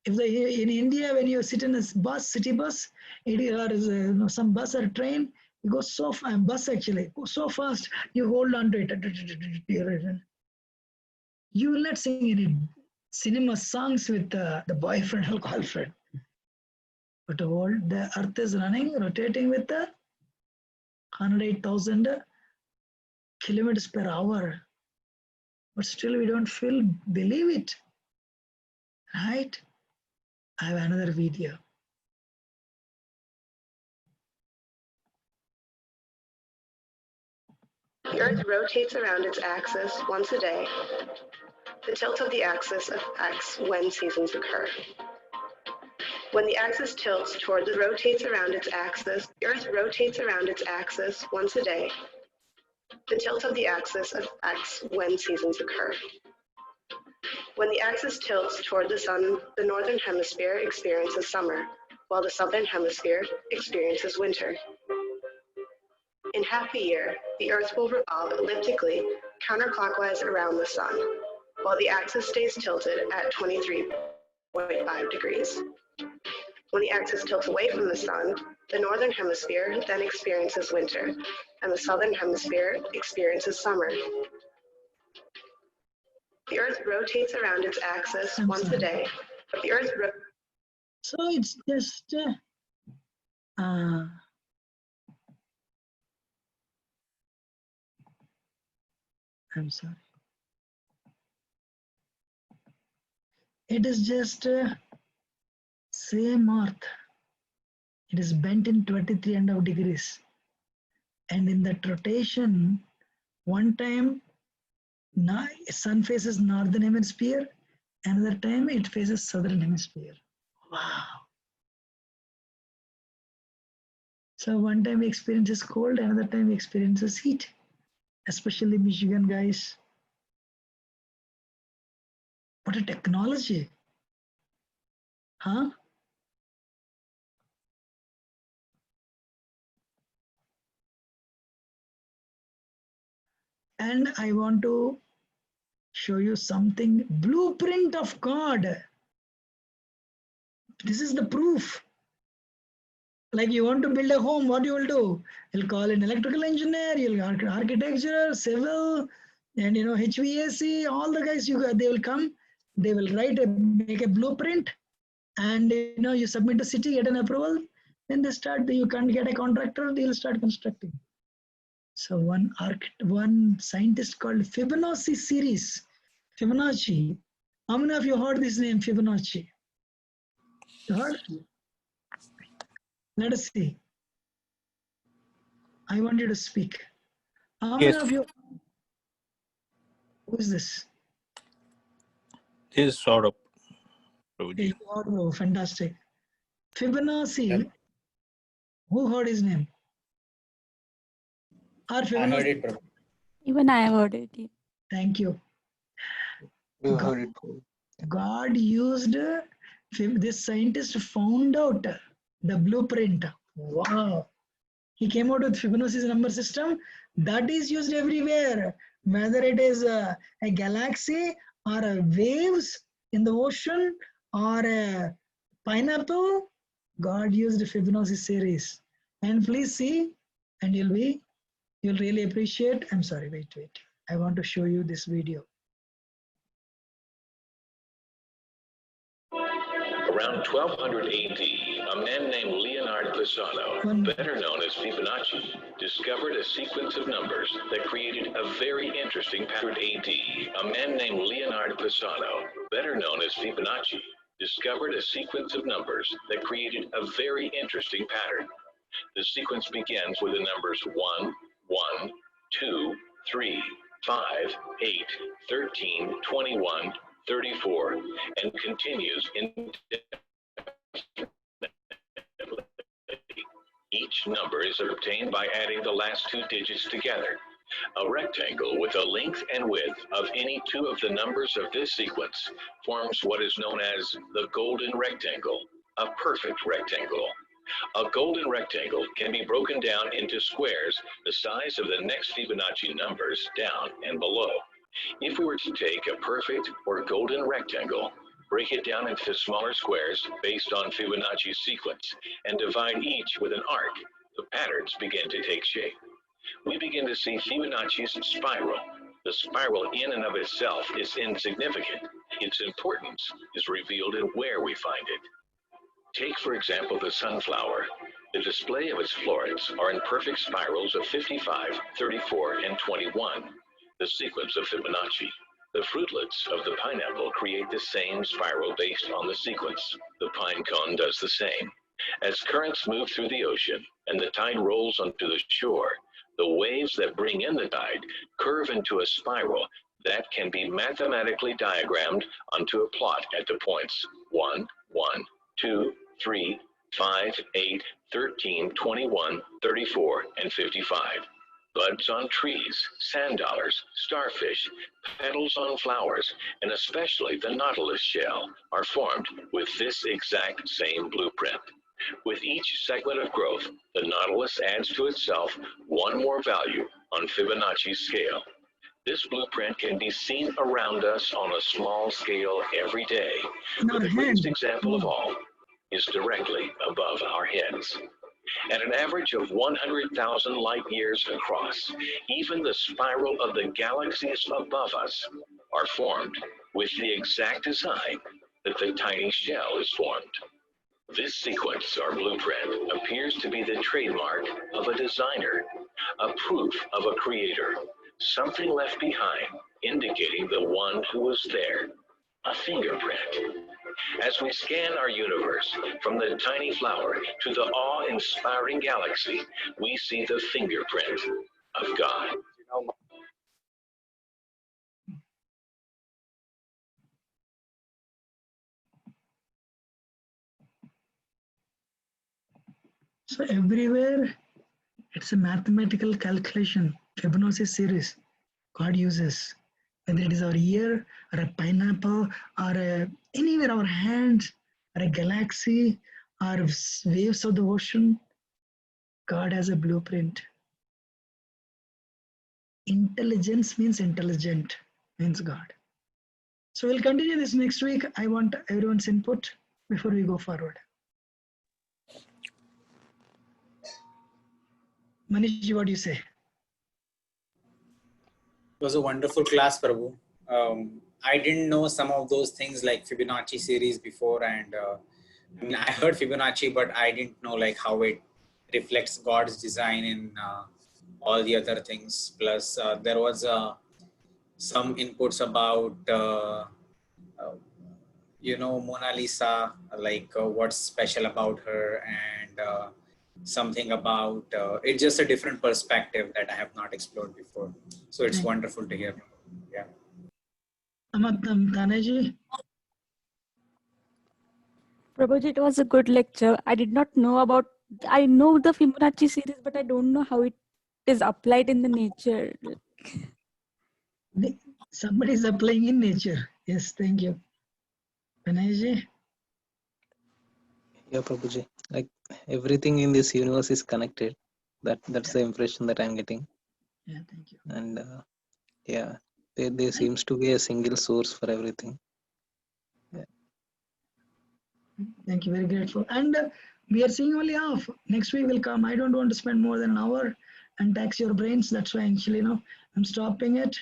If in India, when you sit in a bus, city bus, or some bus or train, you go so fast, bus actually, go so fast, you hold on to it. You will not sing any cinema songs with the boyfriend or girlfriend. But the earth is rotating with 108,000 kilometers per hour. But still we don't believe it. Right? I have another video. The Earth rotates around its axis once a day. The tilt of the axis affects when seasons occur. When the axis tilts toward the rotates around its axis, the Earth rotates around its axis once a day. The tilt of the axis affects when seasons occur. When the axis tilts toward the sun, the northern hemisphere experiences summer, while the southern hemisphere experiences winter. In half a year, the Earth will revolve elliptically counterclockwise around the sun, while the axis stays tilted at 23.5 degrees. When the axis tilts away from the sun, the northern hemisphere then experiences winter, and the southern hemisphere experiences summer. The Earth rotates around its axis once a day, but the Earth... So it's just... I'm sorry. It is just same Earth. It is bent in 23.5 degrees. And in that rotation, one time sun faces northern hemisphere, another time it faces southern hemisphere. Wow. So one time we experiences cold, another time we experiences heat, especially Michigan guys. What a technology. Huh? And I want to show you something, blueprint of God. This is the proof. Like you want to build a home, what you will do? You'll call an electrical engineer, you'll architecture, civil, and HVAC, all the guys they will come, they will make a blueprint, and you submit to city, get an approval, then they start, you can't get a contractor, they'll start constructing. So one scientist called Fibonacci series. Fibonacci. How many of you heard this name, Fibonacci? You heard? Let us see. I want you to speak. How many of you? Who is this? This is sort of. Oh, fantastic. Fibonacci. Who heard his name? I heard it, Prabhu. Even I have heard it. Thank you. You heard it. God used this scientist found out the blueprint. Wow. He came out with Fibonacci's number system that is used everywhere, whether it is a galaxy or waves in the ocean or a pineapple. God used Fibonacci series. And please see, and you'll really appreciate. I'm sorry, wait. I want to show you this video. Around 1200 AD, a man named Leonard Pisano, better known as Fibonacci, discovered a sequence of numbers that created a very interesting pattern. AD, a man named Leonard Pisano, better known as Fibonacci, discovered a sequence of numbers that created a very interesting pattern. The sequence begins with the numbers 1, 1, 2, 3, 5, 8, 13, 21, 34, and continues indefinitely. Each number is obtained by adding the last two digits together. A rectangle with a length and width of any two of the numbers of this sequence forms what is known as the golden rectangle, a perfect rectangle. A golden rectangle can be broken down into squares the size of the next Fibonacci numbers down and below. If we were to take a perfect or golden rectangle, break it down into smaller squares based on Fibonacci's sequence, and divide each with an arc, the patterns begin to take shape. We begin to see Fibonacci's spiral. The spiral in and of itself is insignificant. Its importance is revealed in where we find it. Take, for example, the sunflower. The display of its florets are in perfect spirals of 55, 34, and 21, the sequence of Fibonacci. The fruitlets of the pineapple create the same spiral based on the sequence. The pine cone does the same. As currents move through the ocean and the tide rolls onto the shore, the waves that bring in the tide curve into a spiral that can be mathematically diagrammed onto a plot at the points 1, 1, 2, 3, 5, 8, 13, 21, 34, and 55. Buds on trees, sand dollars, starfish, petals on flowers, and especially the nautilus shell are formed with this exact same blueprint. With each segment of growth, the nautilus adds to itself one more value on Fibonacci's scale. This blueprint can be seen around us on a small scale every day, but the greatest example of all is directly above our heads. At an average of 100,000 light years across, even the spiral of the galaxies above us are formed with the exact design that the tiny shell is formed. This sequence or blueprint appears to be the trademark of a designer, a proof of a creator, something left behind indicating the one who was there, a fingerprint. As we scan our universe, from the tiny flower to the awe-inspiring galaxy, we see the fingerprint of God. So everywhere, it's a mathematical calculation, Fibonacci series God uses. Whether it is our ear, or a pineapple, or anywhere our hands, or a galaxy, or waves of the ocean, God has a blueprint. Intelligence means intelligent, means God. So we'll continue this next week. I want everyone's input before we go forward. Manish, what do you say? It was a wonderful class, Prabhu. I didn't know some of those things like Fibonacci series before, and I mean, I heard Fibonacci, but I didn't know like how it reflects God's design in all the other things. Plus, there was some inputs about Mona Lisa, like what's special about her, and something about it's just a different perspective that I have not explored before. So it's wonderful to hear. Yeah. Tanaji? Prabhuji, it was a good lecture. I did not know about, I know the Fibonacci series, but I don't know how it is applied in the nature. Somebody is applying in nature. Yes, thank you. Tanaji? Yeah, Prabhuji. Like everything in this universe is connected. That's the impression that I'm getting. Yeah, thank you. And yeah, there seems to be a single source for everything. Yeah. Thank you, very grateful. And we are seeing only half. Next week will come. I don't want to spend more than an hour and tax your brains. That's why actually, I'm stopping it.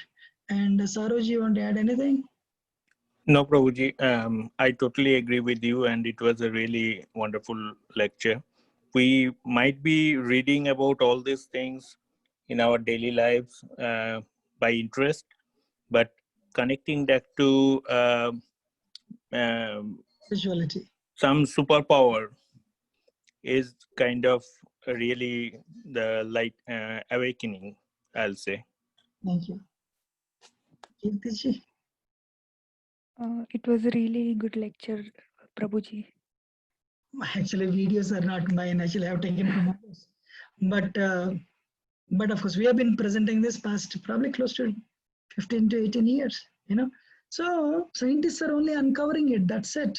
And Saroj, you want to add anything? No, Prabhuji, I totally agree with you, and it was a really wonderful lecture. We might be reading about all these things in our daily lives by interest, but connecting that to Visuality. some superpower is kind of really the light awakening, I'll say. Thank you. Kirtiji? It was a really good lecture, Prabhuji. Actually, videos are not mine. Actually, I have taken from others. But of course, we have been presenting this past probably close to 15 to 18 years. So scientists are only uncovering it. That's it.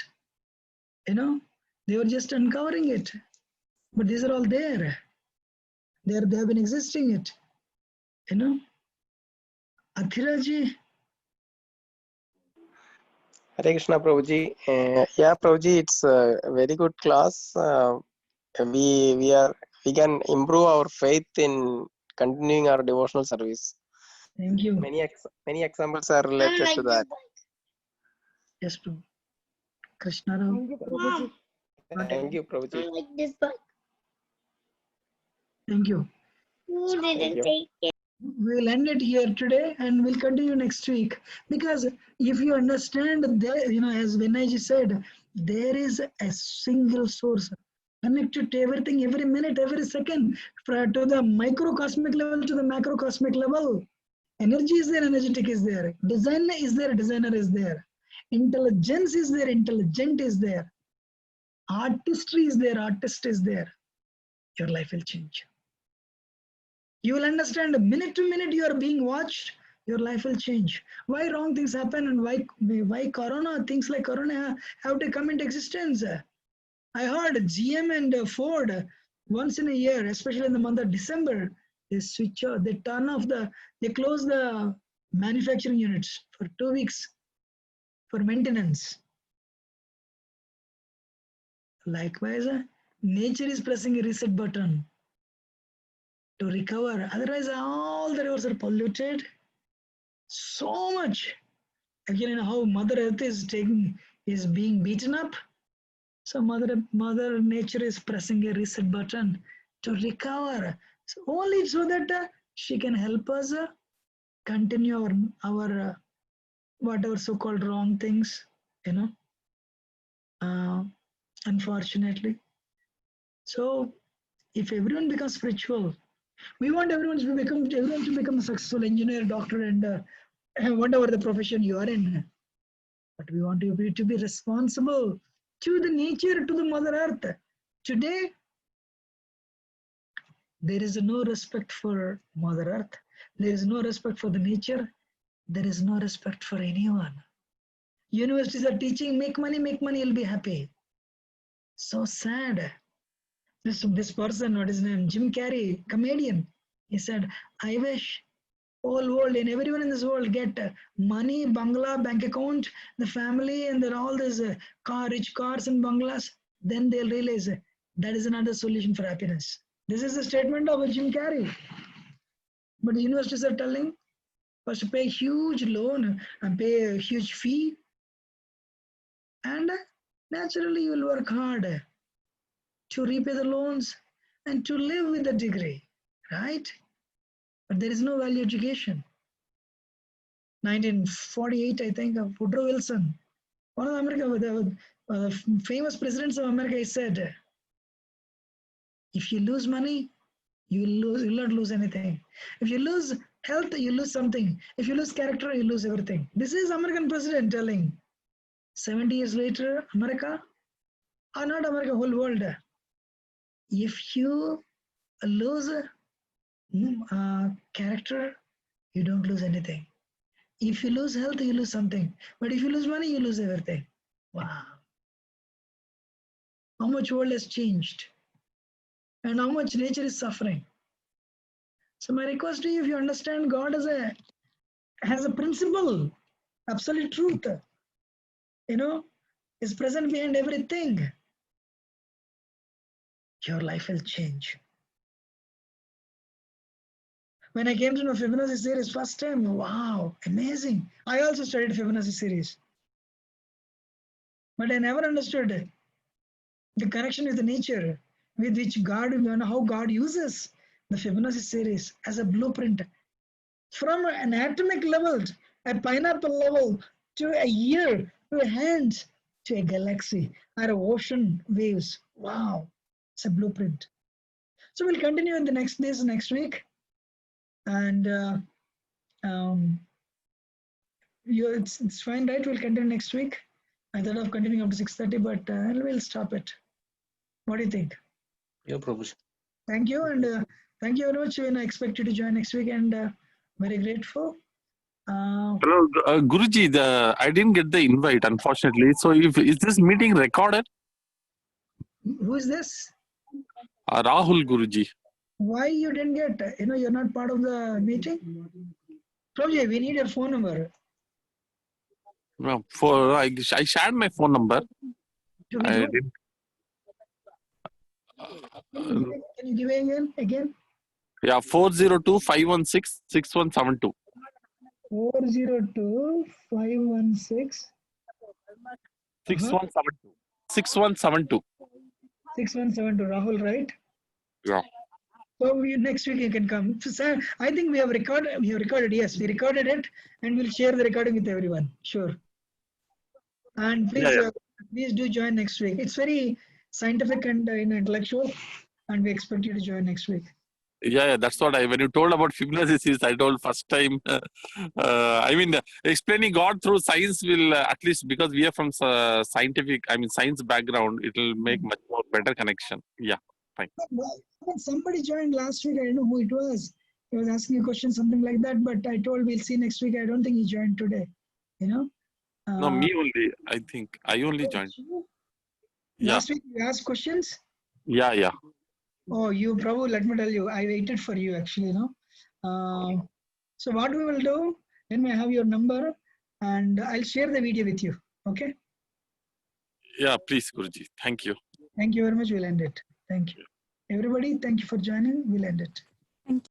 They were just uncovering it. But these are all there. They have been existing it. Athiraji. Hare Krishna, Prabhuji. Yeah, Prabhuji, it's a very good class. We can improve our faith in continuing our devotional service. Thank you. Many examples are related to that. Yes, Prabhu. Krishna Rao. Thank you, Prabhuji. Thank you, Prabhuji. I like this book. Thank you. You didn't take it. We will end it here today and we'll continue next week. Because if you understand, as Vinayji said, there is a single source connected to everything, every minute, every second, to the microcosmic level to the macrocosmic level. Energy is there, energetic is there. Design is there, designer is there. Intelligence is there, intelligent is there. Artistry is there, artist is there. Your life will change. You will understand minute to minute you are being watched, your life will change. Why wrong things happen and why Corona, things like Corona have to come into existence. I heard GM and Ford once in a year, especially in the month of December, they switch off, they close the manufacturing units for 2 weeks for maintenance. Likewise, nature is pressing a reset button to recover. Otherwise, all the rivers are polluted so much. Again, how Mother Earth is being beaten up. So Mother Nature is pressing a reset button to recover. So only so that she can help us continue our whatever so-called wrong things, unfortunately. So if everyone becomes spiritual, we want everyone to become a successful engineer, doctor, and whatever the profession you are in. But we want you to be responsible to the nature, to the Mother Earth. Today, there is no respect for Mother Earth. There is no respect for the nature. There is no respect for anyone. Universities are teaching, make money, you'll be happy. So sad. This person, what is his name? Jim Carrey, comedian. He said, I wish whole world and everyone in this world get money, bungalow, bank account, the family, and then all these rich cars and bungalows. Then they'll realize that is another solution for happiness. This is a statement of Jim Carrey. But the universities are telling first to pay a huge loan and pay a huge fee, and naturally you will work hard to repay the loans and to live with a degree, right? But there is no value education. 1948, I think, of Woodrow Wilson, one of the famous presidents of America, he said, if you lose money, you'll not lose anything. If you lose health, you lose something. If you lose character, you lose everything. This is American president telling. 70 years later, America, or not America, whole world, if you lose character, you don't lose anything. If you lose health, you lose something. But if you lose money, you lose everything. Wow. How much world has changed and how much nature is suffering. So my request to you, if you understand God has a principle, absolute truth, is present behind everything, your life will change. When I came to know Fibonacci series first time, wow, amazing. I also studied Fibonacci series. But I never understood the connection with the nature, with which God, how God uses the Fibonacci series as a blueprint from an atomic level, a pineapple level, to a year, to a hand, to a galaxy, or ocean waves. Wow, it's a blueprint. So we'll continue in the next week. And it's fine, right? We'll continue next week. I thought of continuing up to 6:30, but we'll stop it. What do you think? Yeah, Prabhuji. Thank you, and thank you very much. When I expect you to join next week, and very grateful. Hello, Guruji. I didn't get the invite, unfortunately. So, is this meeting recorded? Who is this? Rahul Guruji. Why you didn't get? You're not part of the meeting. Prabhuji, we need your phone number. No, I shared my phone number. Do we I do? didn't. Can you give it again? Yeah, 402-516-6172. 402-516. 6172. 6172. 6172. Rahul, right? Yeah. So next week you can come. So, sir, I think we have recorded. Yes, we recorded it, and we'll share the recording with everyone. Sure. And please, please do join next week. It's very scientific and intellectual, and we expect you to join next week. Yeah, that's what when you told about hypnosis, I told first time. Explaining God through science will at least, because we are from science background, it will make much more better connection. Yeah, fine. Somebody joined last week. I don't know who it was. He was asking a question, something like that. But I told we'll see next week. I don't think he joined today. No, me only. I think I only joined. Last week you asked questions. Yeah. Oh, you Prabhu, let me tell you, I waited for you actually, So what we will do, then we have your number and I'll share the video with you. Okay? Yeah, please, Guruji. Thank you. Thank you very much. We'll end it. Thank you. Everybody, thank you for joining. We'll end it.